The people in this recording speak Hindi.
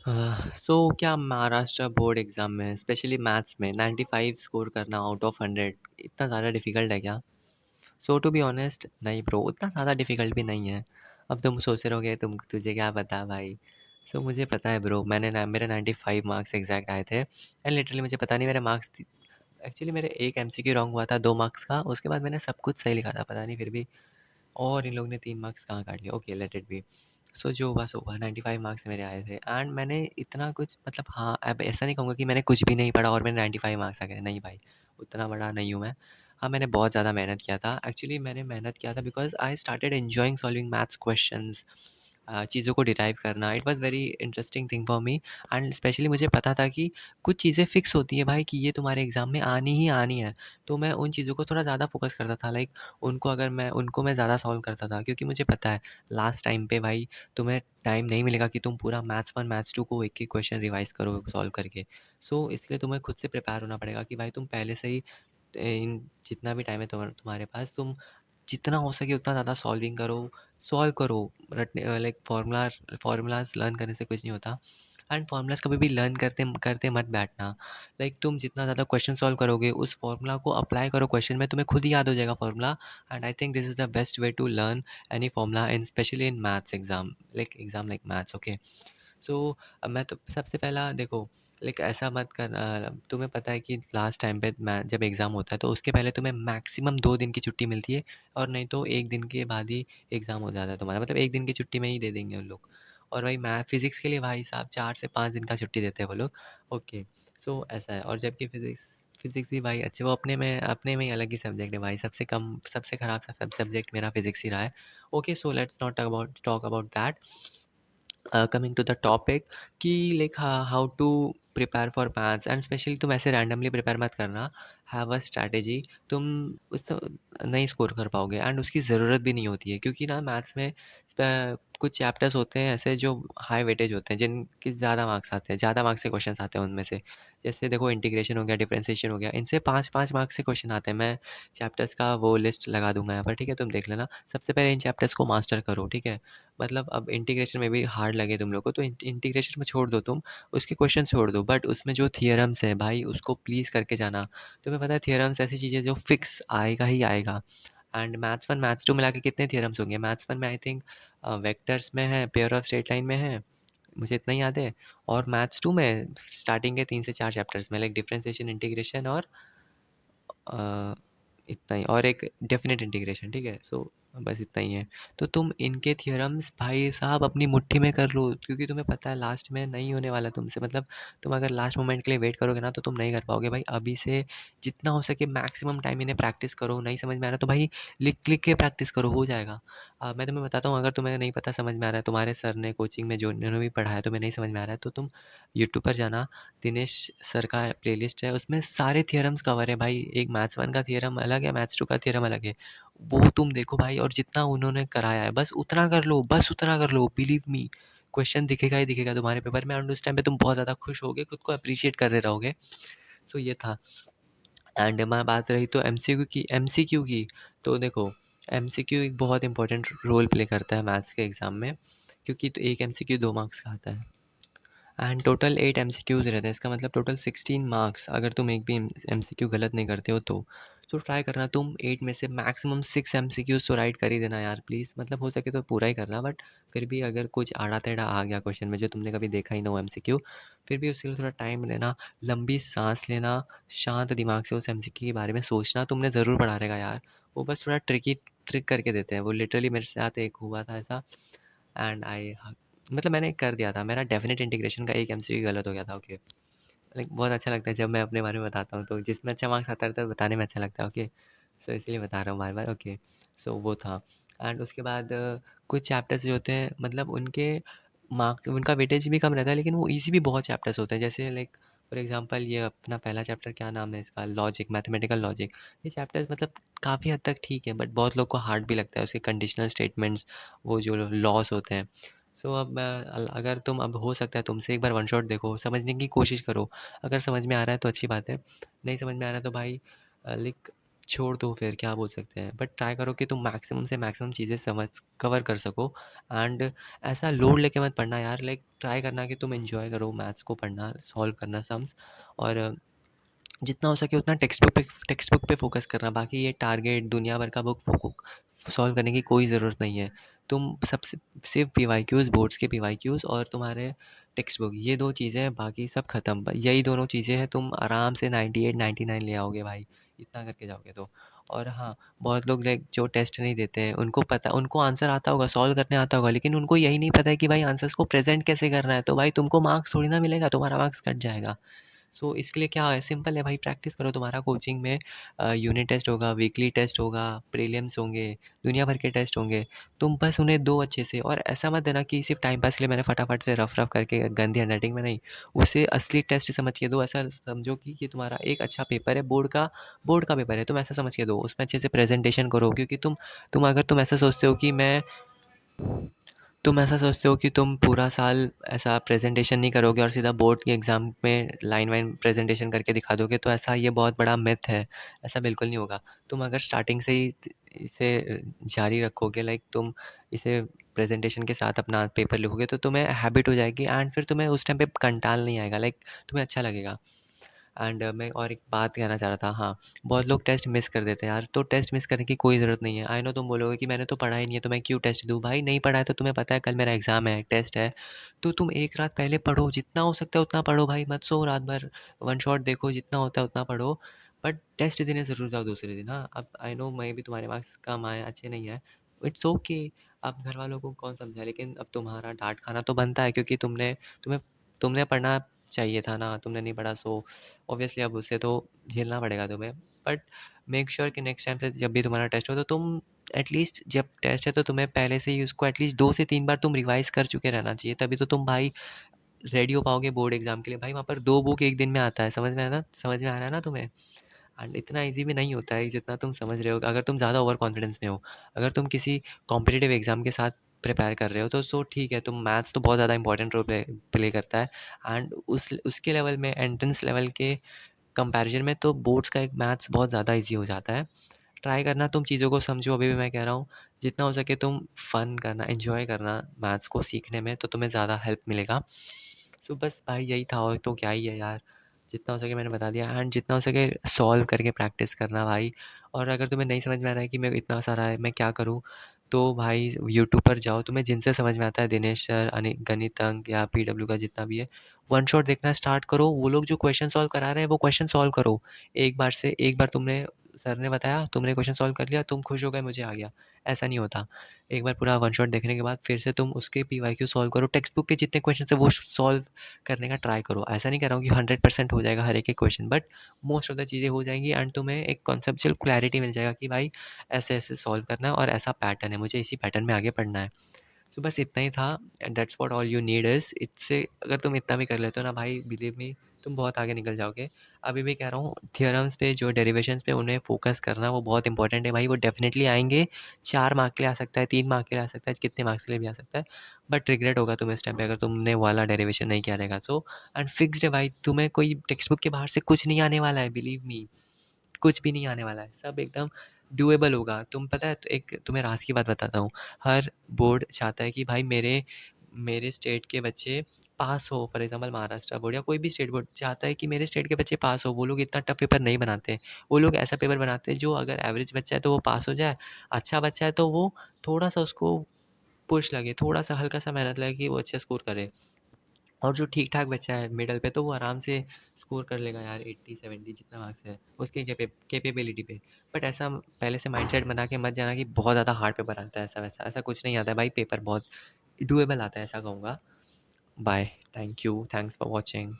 क्या महाराष्ट्र बोर्ड एग्ज़ाम में स्पेशली मैथ्स में 95 स्कोर करना आउट ऑफ 100 इतना ज़्यादा डिफ़िकल्ट है क्या? सो टू बी ऑनेस्ट नहीं ब्रो, उतना ज़्यादा डिफ़िकल्ट भी नहीं है। अब तुम सोच रहे होगे तुझे क्या पता भाई? सो मुझे पता है ब्रो, मेरे 95 मार्क्स एग्ज़ैक्ट आए थे एंड लिटरली मुझे पता नहीं मेरे मार्क्स एक्चुअली मेरे एक एमसीक्यू रॉन्ग हुआ था 2 मार्क्स का, उसके बाद मैंने सब कुछ सही लिखा था, पता नहीं फिर भी और इन लोगों ने 3 मार्क्स कहाँ काट लिए? Okay let it be. So जो हुआ सो हुआ, 95 मार्क्स मेरे आए थे एंड मैंने इतना कुछ मतलब हाँ, अब ऐसा नहीं कहूँगा कि मैंने कुछ भी नहीं पढ़ा और मेरे 95 मार्क्स आ गए, नहीं भाई, उतना बड़ा नहीं हूँ मैं। हाँ, मैंने बहुत ज़्यादा मेहनत किया था। एक्चुअली मैंने मेहनत किया था because I started enjoying solving maths questions, चीज़ों को डिराइव करना। It was very interesting thing for me and specially मुझे पता था कि कुछ चीज़ें फिक्स होती हैं भाई कि ये तुम्हारे एग्ज़ाम में आनी ही आनी है। तो मैं उन चीज़ों को थोड़ा ज़्यादा फ़ोकस करता था, लाइक उनको मैं ज़्यादा सॉल्व करता था क्योंकि मुझे पता है लास्ट टाइम पे भाई तुम्हें टाइम नहीं मिलेगा कि तुम पूरा मैथ्स 1 मैथ्स 2 को एक-एक क्वेश्चन रिवाइज़ करो सॉल्व करके। सो इसलिए तुम्हें खुद से प्रिपेयर होना पड़ेगा कि भाई तुम पहले से ही इन जितना भी टाइम है तुम्हारे पास तुम जितना हो सके उतना ज़्यादा सॉल्व करो। लाइक फ़ॉर्मूलाज़ लर्न करने से कुछ नहीं होता एंड फ़ॉर्मूलाज़ कभी भी लर्न करते करते मत बैठना। लाइक तुम जितना ज़्यादा क्वेश्चन सॉल्व करोगे उस फ़ॉर्मूला को अप्लाई करो क्वेश्चन में, तुम्हें खुद ही याद हो जाएगा formula and I think this is the best way to learn any formula in specially in maths exam like maths, okay. So मैं तो सबसे पहला देखो, लाइक ऐसा मत करना, तुम्हें पता है कि लास्ट टाइम पे मैं जब एग्ज़ाम होता है तो उसके पहले तुम्हें मैक्सिमम 2 दिन की छुट्टी मिलती है और नहीं तो 1 दिन के बाद ही एग्ज़ाम हो जाता है तुम्हारा, मतलब 1 दिन की छुट्टी में ही दे देंगे उन लोग। और वही फिज़िक्स के लिए भाई साहब 4 से 5 दिन का छुट्टी देते हैं वो लोग। ओके, सो ऐसा है और जबकि फ़िज़िक्स भी भाई अच्छे वो अपने में ही अलग ही सब्जेक्ट है भाई, सबसे ख़राब सब्जेक्ट मेरा फ़िज़िक्स ही रहा है। Okay, so let's not talk about that. Coming to the topic कि like how to prepare for maths and specially तुम ऐसे रैंडमली प्रिपेयर मत करना, हैव अ स्ट्रैटेजी। तुम उस नहीं स्कोर कर पाओगे एंड उसकी ज़रूरत भी नहीं होती है क्योंकि ना मैथ्स में कुछ चैप्टर्स होते हैं ऐसे जो हाई वेटेज होते हैं जिनके ज़्यादा मार्क्स आते हैं, ज़्यादा मार्क्स के क्वेश्चन आते हैं उनमें से। जैसे देखो इंटीग्रेशन हो गया, डिफरेंशिएशन हो गया, इनसे 5-5 मार्क्स से क्वेश्चन आते हैं। मैं चैप्टर्स का वो लिस्ट लगा दूंगा यहाँ पर, ठीक है, तुम देख लेना। सबसे पहले इन चैप्टर्स को मास्टर करो, ठीक है। मतलब अब इंटीग्रेशन में भी हार्ड लगे तुम लोग को तो इंटीग्रेशन में छोड़ दो तुम, उसके क्वेश्चन छोड़ दो, बट उसमें जो थियरम्स है भाई उसको प्लीज़ करके जाना। तुम्हें पता है थियरम्स ऐसी चीज़ है जो फिक्स आएगा ही आएगा एंड मैथ्स 1 मैथ्स 2 मिला के कितने थियरम्स होंगे? मैथ्स 1 में आई थिंक वेक्टर्स में है, पेयर ऑफ स्ट्रेट लाइन में है, मुझे इतना ही याद है। और मैथ्स 2 में स्टार्टिंग के 3 से 4 चैप्टर्स में लाइक डिफरेंशिएशन, इंटीग्रेशन और अ, इतना ही और एक डेफ़िनेट इंटीग्रेशन, ठीक है? सो बस इतना ही है। तो तुम इनके थ्योरम्स भाई साहब अपनी मुट्ठी में कर लो क्योंकि तुम्हें पता है लास्ट में नहीं होने वाला तुमसे, मतलब तुम अगर लास्ट मोमेंट के लिए वेट करोगे ना तो तुम नहीं कर पाओगे भाई। अभी से जितना हो सके मैक्सिमम टाइम इन्हें प्रैक्टिस करो, नहीं समझ में आ रहा तो भाई लिख-लिख के प्रैक्टिस करो, हो जाएगा। मैं तुम्हें बताता हूँ, अगर तुम्हें नहीं पता समझ में आ रहा है, तुम्हारे सर ने कोचिंग में जो इन्होंने भी पढ़ाया तुम्हें नहीं समझ में आ रहा है तो तुम यूट्यूब पर जाना, दिनेश सर का प्लेलिस्ट है, उसमें सारे थियरम्स कवर है भाई। एक मैथ्स 1 का थियरम अलग है, मैथ्स 2 का थियरम अलग है। वो तुम देखो भाई और जितना उन्होंने कराया है बस उतना कर लो, बिलीव मी। क्वेश्चन दिखेगा ही दिखेगा तुम्हारे पेपर में एंड उस टाइम पे तुम बहुत ज़्यादा खुश होगे, खुद को एप्रिशिएट कर रहे रहोगे। सो ये था। एंड मैं बात रही तो एमसीक्यू की, तो देखो एमसीक्यू एक बहुत इंपॉर्टेंट रोल प्ले करता है मैथ्स के एग्ज़ाम में क्योंकि तो एक एमसीक्यू 2 मार्क्स का आता है एंड टोटल 8 एमसीक्यूज़ रहते हैं। इसका मतलब टोटल 16 मार्क्स अगर तुम एक भी एमसीक्यू गलत नहीं करते हो तो। तो ट्राई करना तुम 8 में से मैक्सिमम 6 एमसीक्यूज़ तो राइट कर ही देना यार प्लीज़, मतलब हो सके तो पूरा ही करना, बट फिर भी अगर कुछ आड़ा-टेढ़ा आ गया क्वेश्चन में जो तुमने कभी देखा ही ना हो एमसीक्यू, फिर भी उसके लिए थोड़ा टाइम लेना, लंबी साँस लेना, शांत दिमाग से उस एमसीक्यू के बारे में सोचना, तुमने ज़रूर पढ़ा रहेगा यार। वो बस थोड़ा ट्रिक करके देते हैं। वो लिटरली मेरे साथ एक हुआ था ऐसा एंड मतलब मैंने कर दिया था। मेरा डेफ़िनेट इंटीग्रेशन का एक एमसीक्यू गलत हो गया था, ओके। लाइक बहुत अच्छा लगता है जब मैं अपने बारे में बताता हूँ, तो जिसमें अच्छा मार्क्स आता है तो बताने में अच्छा लगता है, ओके। सो इसलिए बता रहा हूँ बार-बार, ओके। सो वो था एंड उसके बाद कुछ चैप्टर्स जो होते हैं मतलब उनका वेटेज भी कम रहता है लेकिन वो ईज़ी भी बहुत चैप्टर्स होते हैं। जैसे लाइक फॉर एग्ज़ाम्पल ये अपना पहला चैप्टर क्या नाम है इसका? Logic, mathematical logic. ये चैप्टर्स मतलब काफ़ी हद तक ठीक है बट बहुत लोग को हार्ड भी लगता है। उसके कंडीशनल स्टेटमेंट्स, वो जो लॉज़ होते हैं। सो अब अगर तुम अब हो सकता है तुमसे एक बार वन शॉट देखो, समझने की कोशिश करो। अगर समझ में आ रहा है तो अच्छी बात है, नहीं समझ में आ रहा है तो भाई लाइक छोड़ दो फिर, क्या बोल सकते हैं। बट ट्राई करो कि तुम मैक्सिमम से मैक्सिमम चीज़ें समझ कवर कर सको। एंड ऐसा लोड लेके मत पढ़ना यार, लाइक ट्राई करना कि तुम एन्जॉय करो मैथ्स को पढ़ना, सॉल्व करना सम्स। और जितना हो सके उतना टेक्स्ट बुक पे फ़ोकस करना। बाकी ये टारगेट दुनिया भर का बुक सॉल्व करने की कोई ज़रूरत नहीं है। तुम सबसे सिर्फ़ पीवाईक्यूज़, बोर्ड्स के पीवाईक्यूज़ और तुम्हारे टेक्स्ट बुक, ये 2 चीज़ें हैं, बाकी सब ख़त्म। ब यही दोनों चीज़ें हैं, तुम आराम से 98, 99 ले आओगे भाई, इतना करके जाओगे तो। और हाँ, बहुत लोग लाइक जो टेस्ट नहीं देते हैं, उनको आंसर आता होगा, सॉल्व करने आता होगा, लेकिन उनको यही नहीं पता है कि भाई आंसर्स को प्रेज़ेंट कैसे करना है। तो भाई तुमको मार्क्स थोड़ी ना मिलेगा, तुम्हारा मार्क्स कट जाएगा। सो इसके लिए क्या है, सिंपल है भाई, प्रैक्टिस करो। तुम्हारा कोचिंग में यूनिट टेस्ट होगा, वीकली टेस्ट होगा, प्रीलिम्स होंगे, दुनिया भर के टेस्ट होंगे। तुम बस उन्हें दो अच्छे से, और ऐसा मत देना कि सिर्फ टाइम पास के लिए मैंने फटाफट से रफ रफ करके गंदी हैंडराइटिंग में, नहीं, उसे असली टेस्ट समझ के दो। ऐसा समझो कि ये तुम्हारा एक अच्छा पेपर है, बोर्ड का पेपर है, तुम ऐसा समझ के दो। उसमें अच्छे से प्रेजेंटेशन करो, क्योंकि तुम ऐसा सोचते हो कि तुम ऐसा सोचते हो कि तुम पूरा साल ऐसा प्रेजेंटेशन नहीं करोगे और सीधा बोर्ड के एग्ज़ाम में लाइन वाइन प्रेजेंटेशन करके दिखा दोगे, तो ऐसा ये बहुत बड़ा मिथ है। ऐसा बिल्कुल नहीं होगा। तुम अगर स्टार्टिंग से ही इसे जारी रखोगे, लाइक तुम इसे प्रेजेंटेशन के साथ अपना पेपर लिखोगे, तो तुम्हें हैबिट हो जाएगी एंड फिर तुम्हें उस टाइम पे कंटाल नहीं आएगा, लाइक तुम्हें अच्छा लगेगा। एंड मैं और एक बात कहना चाह रहा था, हाँ, बहुत लोग टेस्ट मिस कर देते हैं यार, तो टेस्ट मिस करने की कोई ज़रूरत नहीं है। आई नो तुम बोलोगे कि मैंने तो पढ़ा ही नहीं है, तो मैं क्यों टेस्ट दूँ? भाई नहीं पढ़ा है तो तुम्हें पता है कल मेरा एग्ज़ाम है, टेस्ट है, तो तुम एक रात पहले पढ़ो, जितना हो सकता है उतना पढ़ो भाई, मत सो रात भर, वन शॉट देखो, जितना होता है उतना पढ़ो, बट टेस्ट देने ज़रूर जाओ दूसरे दिन। हाँ, अब आई नो मे बी तुम्हारे मार्क्स कम आए, अच्छे नहीं आए, इट्स ओके। अब घर वालों को कौन समझाए, लेकिन अब तुम्हारा डाँट खाना तो बनता है, क्योंकि तुम्हें तुमने पढ़ना चाहिए था ना, तुमने नहीं पढ़ा, सो ऑब्वियसली अब उसे तो झेलना पड़ेगा तुम्हें। बट मेक श्योर कि नेक्स्ट टाइम से जब भी तुम्हारा टेस्ट हो, तो तुम एटलीस्ट, जब टेस्ट है तो तुम्हें पहले से ही उसको एटलीस्ट 2 से 3 बार तुम रिवाइज कर चुके रहना चाहिए, तभी तो तुम भाई रेडी हो पाओगे बोर्ड एग्जाम के लिए। भाई वहाँ पर 2 बुक एक दिन में आता है, समझ में आ रहा है ना तुम्हें। एंड इतना ईजी भी नहीं होता है जितना तुम समझ रहे हो, अगर तुम ज़्यादा ओवर कॉन्फिडेंस में हो। अगर तुम किसी कॉम्पिटिटिव एग्जाम के साथ प्रिपेयर कर रहे हो, तो सो ठीक है, तुम मैथ्स तो बहुत ज़्यादा इंपॉर्टेंट रोल प्ले प्ले करता है। एंड उसके लेवल में, एंट्रेंस लेवल के कंपैरिजन में, तो बोर्ड्स का एक मैथ्स बहुत ज़्यादा ईजी हो जाता है। ट्राई करना, तुम चीज़ों को समझो, अभी भी मैं कह रहा हूँ, जितना हो सके तुम फ़न करना, एन्जॉय करना मैथ्स को सीखने में, तो तुम्हें ज़्यादा हेल्प मिलेगा। सो बस भाई यही था, और तो क्या ही है यार, जितना हो सके मैंने बता दिया। एंड जितना हो सके सॉल्व करके प्रैक्टिस करना भाई। और अगर तुम्हें नहीं समझ में आ रहा है कि मेरे को इतना सारा है, मैं क्या करूँ, तो भाई यूट्यूब पर जाओ, तुम्हें जिनसे समझ में आता है, दिनेश सर, गणित अंक या पीडब्ल्यू का जितना भी है, वन शॉट देखना स्टार्ट करो। वो लोग जो क्वेश्चन सॉल्व करा रहे हैं, वो क्वेश्चन सॉल्व करो। एक बार तुमने, सर ने बताया, तुमने क्वेश्चन सॉल्व कर लिया, तुम खुश हो गए, मुझे आ गया, ऐसा नहीं होता। एक बार पूरा वन शॉट देखने के बाद फिर से तुम उसके पीवाईक्यू सॉल्व करो, टेक्स्ट बुक के जितने क्वेश्चन है वो सॉल्व करने का ट्राई करो। ऐसा नहीं कर रहा हूँ कि 100% हो जाएगा हर एक question, but most of the चीज़ें हो जाएंगी, एंड तुम्हें एक कॉन्सेप्चुअल क्लैरिटी मिल जाएगा कि भाई ऐसे ऐसे सॉल्व करना है, और ऐसा पैटर्न है, मुझे इसी पैटर्न में आगे पढ़ना है। सो बस इतना ही था। That's what all you need is, इससे अगर तुम इतना भी कर लेते हो ना भाई, बिलीव मी, तुम बहुत आगे निकल जाओगे। अभी भी कह रहा हूँ, थियोरम्स पे, जो डेरिवेशंस पे, उन्हें फोकस करना वो बहुत इंपॉर्टेंट है भाई। वो डेफिनेटली आएंगे, 4 मार्क के लिए आ सकता है, 3 मार्क के लिए आ सकता है, कितने मार्क्स के लिए भी आ सकता है, बट रिग्रेट होगा तुम्हें इस टाइम पे अगर तुमने वो वाला डेरिवेशन नहीं किया रहेगा। सो एंड फिक्स्ड है भाई, तुम्हें कोई टेक्स्ट बुक के बाहर से कुछ नहीं आने वाला है, बिलीव मी, कुछ भी नहीं आने वाला है, सब एकदम डूएबल होगा। तुम पता है, तो एक तुम्हें राज की बात बताता हूँ, हर बोर्ड चाहता है कि भाई मेरे मेरे स्टेट के बच्चे पास हो। फॉर एग्जांपल महाराष्ट्र बोर्ड या कोई भी स्टेट बोर्ड चाहता है कि मेरे स्टेट के बच्चे पास हो। वो लोग इतना टफ पेपर नहीं बनाते, वो लोग ऐसा पेपर बनाते हैं जो, अगर एवरेज बच्चा है तो वो पास हो जाए, अच्छा बच्चा है तो वो थोड़ा सा उसको पुश लगे, थोड़ा सा हल्का सा मेहनत लगे कि वो अच्छा स्कोर करे, और जो ठीक-ठाक बच्चा है मिडल पे, तो वो आराम से स्कोर कर लेगा यार, 80-70 जितना मार्क्स है उसके कैपेबिलिटी पे। बट ऐसा पहले से माइंडसेट बना के मत जाना कि बहुत ज़्यादा हार्ड पेपर आता है, ऐसा-वैसा, ऐसा कुछ नहीं आता है भाई, पेपर बहुत डूएबल आता है, ऐसा कहूँगा। Bye, thank you, thanks for watching.